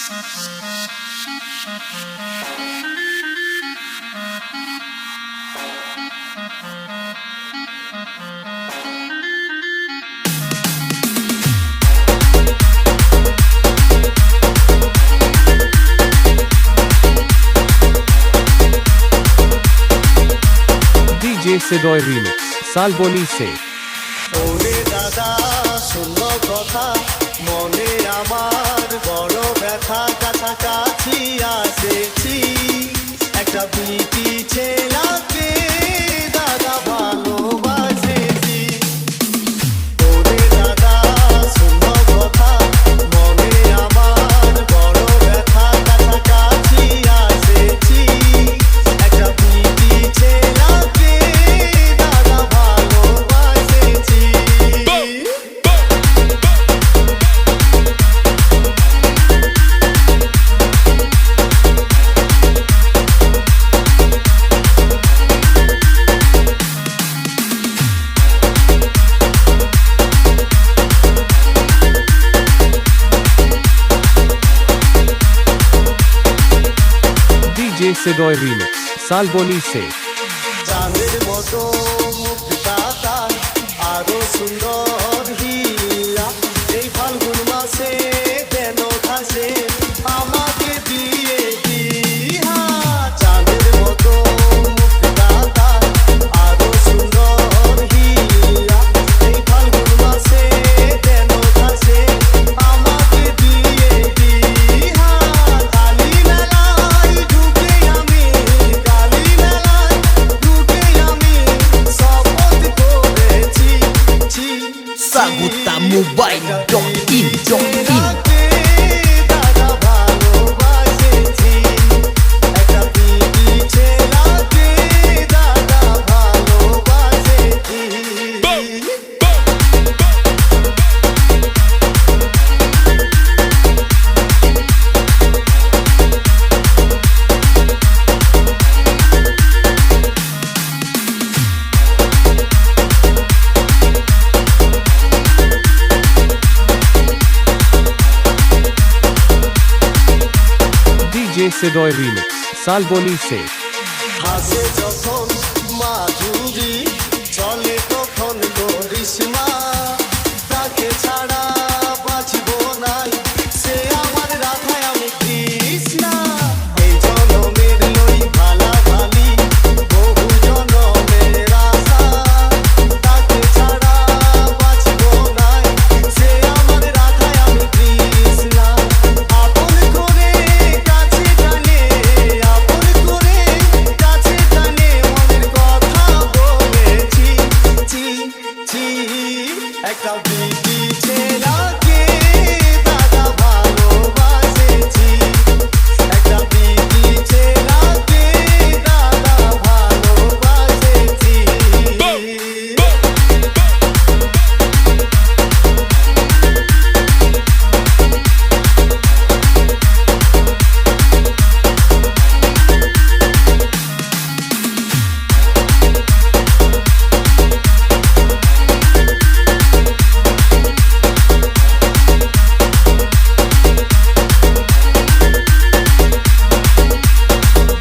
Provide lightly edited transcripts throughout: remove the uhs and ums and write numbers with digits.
DJ Sedoy Remix, Salbonise. ওরে দাদা শোনো কথা, মনে আমার বড় ব্যথা, কাছাকাছি আসেছি একটা বিটি ছেলেকে দাদা ভালোবাসেছি। ওরে দাদা শোনো কথা, মনে আমার বড় ব্যথা, কাছাকাছি আসেছি একটা বিটি ছেলেকে দাদা ভালোবাসেছি। DJ Sedoy Remix, Salbonise. চাঁদের মতো মুখটা তার আরো সুন্দর হীরা, এই ফাল্গুন মাসে কেন ঘাসে আমাকে দিয়ে দিহা। চাঁদের মতো মুখটা তার আরো সুন্দর হীরা, এই ফাল্গুন মাসে কেন ঘাসে আমাকে দিয়ে দিহা। কালী মেলায় ঢুকে আমি, কালী মেলায় ঢুকে আমি শপথ করেছি, Saguta Mobile.in. দাদা ভালোবাসেছি একটা বিটি ছেলেকে দাদা ভালোবাসেছি। DJ Sedoy Remix, Salbonise. হাসে যখন মাধুরী, চলে তখন করিশ্মা, তাকে ছাড়া বাঁচব নাই, সে আমার রাধায় আমি কৃষ্ণা। এই জনমের লই ভালাভালি, বহু জনমের আশা, তাকে ছাড়া বাঁচব নাই, সে আমার রাধায় আমি কৃষ্ণা। আপন করে কাছে টানে, আপন করে কাছে টানে, মনের কথা বলেছি, একটা বিটি ছেলেকে দাদা ভালোবাসেছি, একটা বিটি ছেলেকে দাদা ভালোবাসেছি।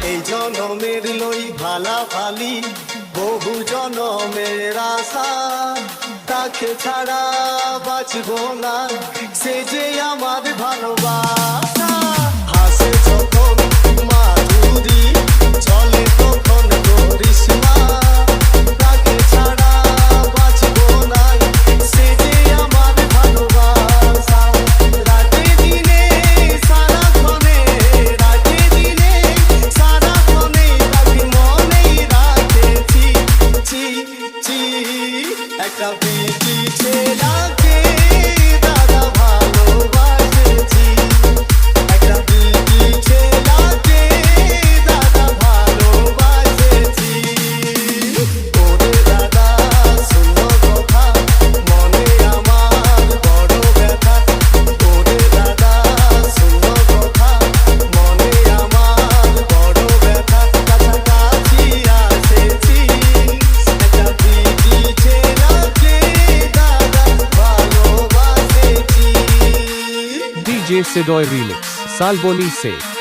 এই জনমের লই ভালাভালি, বহু জনমের আশা, তাকে ছাড়া বাঁচব না, সে যে আমার ভালোবাসা। হাসে যখন মাধুরী, চলে তখন করিশ্মা, তাকে ছাড়া বাঁচব না, সে যে আমার ভালোবাসা। রাতে দিনে সারাক্ষণে, রাতে দিনে সারাক্ষণে তাকে মনেই রাখেছি, একটা বিটি ছেলেকে দাদা ভালোবাসেছি, একটা বিটি ছেলেকে দাদা ভালোবাসেছি। ওরে দাদা শোনো কথা, মনে আমার বড় ব্যথা, ওরে দাদা শোনো কথা, মনে আমার বড় ব্যথা, কাছাকাছি আসেছি একটা বিটি ছেলেকে দাদা ভালোবাসেছি। DJ Sedoy Remix, Salvolise.